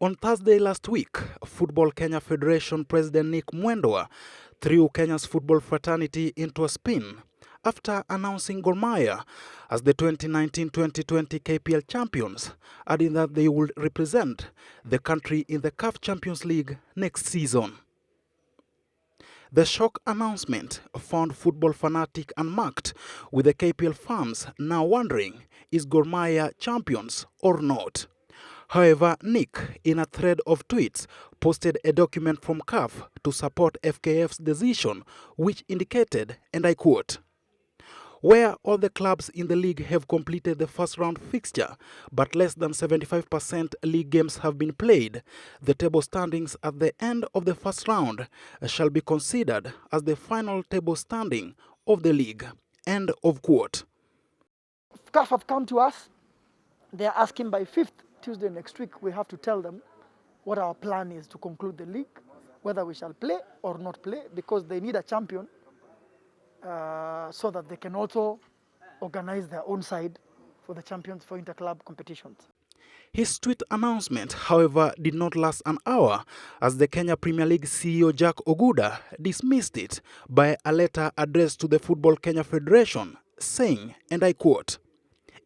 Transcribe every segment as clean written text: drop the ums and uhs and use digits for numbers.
On Thursday last week, Football Kenya Federation President Mwendwa threw Kenya's football fraternity into a spin after announcing Gor Mahia as the 2019-2020 KPL champions, adding that they would represent the country in the CAF Champions League next season. The shock announcement found football fanatic unmarked, with the KPL fans now wondering, is Gor Mahia champions or not? However, Nick, in a thread of tweets, posted a document from CAF to support FKF's decision, which indicated, and I quote, "Where all the clubs in the league have completed the first round fixture, but less than 75% league games have been played, the table standings at the end of the first round shall be considered as the final table standing of the league." End of quote. CAF have come to us. They are asking by 5th Tuesday next week, we have to tell them what our plan is to conclude the league, whether we shall play or not play, because they need a champion so that they can also organize their own side for the champions for inter-club competitions. His tweet announcement, however, did not last an hour, as the Kenya Premier League CEO Jack Oguda dismissed it by a letter addressed to the Football Kenya Federation, saying, and I quote,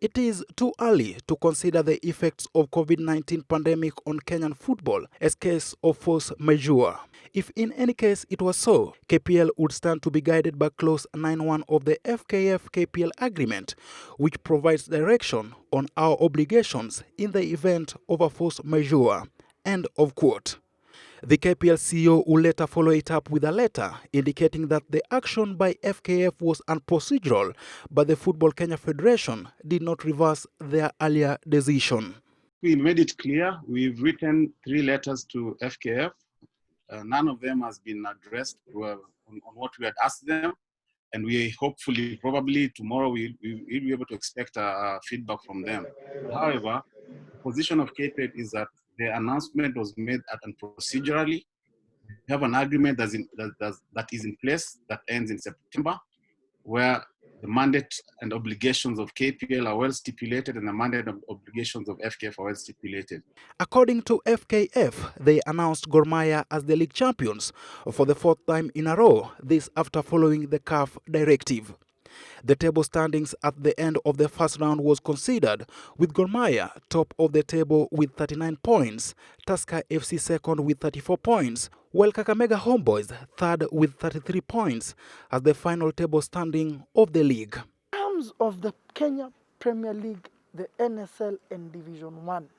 "It is too early to consider the effects of COVID-19 pandemic on Kenyan football as case of force majeure. If in any case it was so, KPL would stand to be guided by clause 9.1 of the FKF-KPL agreement, which provides direction on our obligations in the event of a force majeure." End of quote. The KPL CEO will later follow it up with a letter indicating that the action by FKF was unprocedural, but the Football Kenya Federation did not reverse their earlier decision. We made it clear. We've written 3 letters to FKF. None of them has been addressed on what we had asked them. And we hopefully, probably tomorrow, we'll be able to expect feedback from them. However, the position of KPL is that the announcement was made procedurally. We have an agreement that is in place that ends in September, where the mandate and obligations of KPL are well stipulated and the mandate and obligations of FKF are well stipulated. According to FKF, they announced Gor Mahia as the league champions for the 4th time in a row, this after following the CAF directive. The table standings at the end of the first round was considered, with Gor Mahia top of the table with 39 points, Tusker FC second with 34 points, while Kakamega Homeboys third with 33 points as the final table standing of the league. In terms of the Kenya Premier League, the NSL and Division 1,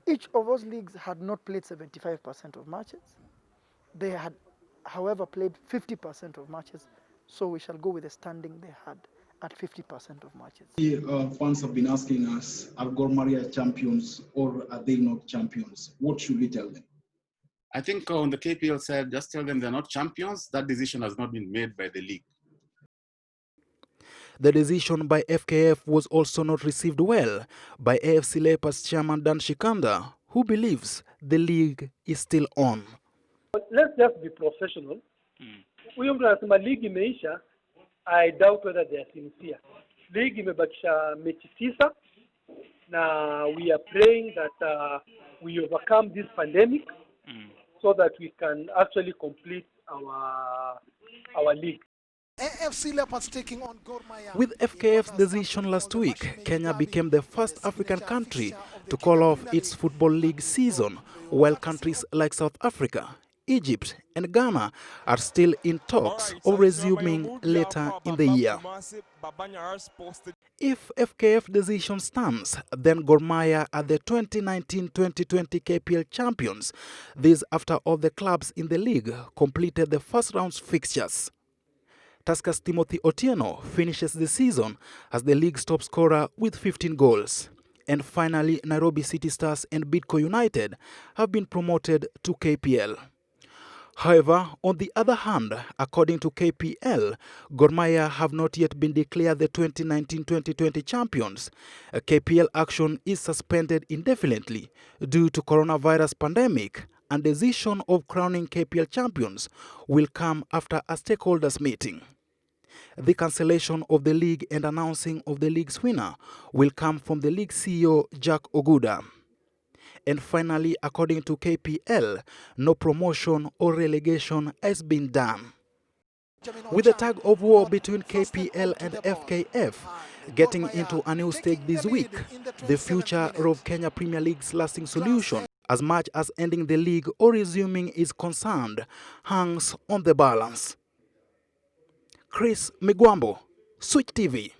each of those leagues had not played 75% of matches. They had, however, played 50% of matches, so we shall go with the standing they had at 50% of matches. Fans have been asking us, are Gor Mahia champions or are they not champions? What should we tell them? I think on the KPL side, just tell them they're not champions. That decision has not been made by the league. The decision by FKF was also not received well by AFC Leopards chairman Dan Shikanda, who believes the league is still on. Let's just be professional. Huyo mtu anasema ligi imeisha, I doubt whether they are sincere. Ligi imebakisha mechi 9 na we are praying that we overcome this pandemic so that we can actually complete our league. AFC Leopards taking on Gor Mahia. With FKF's decision last week, Kenya became the first African country to call off its football league season, while countries like South Africa, Egypt and Ghana are still in talks of resuming later in the year. If FKF decision stands, then Gor Mahia are the 2019-2020 KPL champions. This after all the clubs in the league completed the first round's fixtures. Tusker's Timothy Otieno finishes the season as the league's top scorer with 15 goals. And finally, Nairobi City Stars and Bidco United have been promoted to KPL. However, on the other hand, according to KPL, Gor Mahia have not yet been declared the 2019-2020 champions. KPL action is suspended indefinitely due to coronavirus pandemic, and decision of crowning KPL champions will come after a stakeholders meeting. The cancellation of the league and announcing of the league's winner will come from the league CEO Jack Oguda. And finally, according to KPL, no promotion or relegation has been done. With the tug of war between KPL and FKF getting into a new stage this week, the future of Kenya Premier League's lasting solution, as much as ending the league or resuming is concerned, hangs on the balance. Chris Migwambo, Switch TV.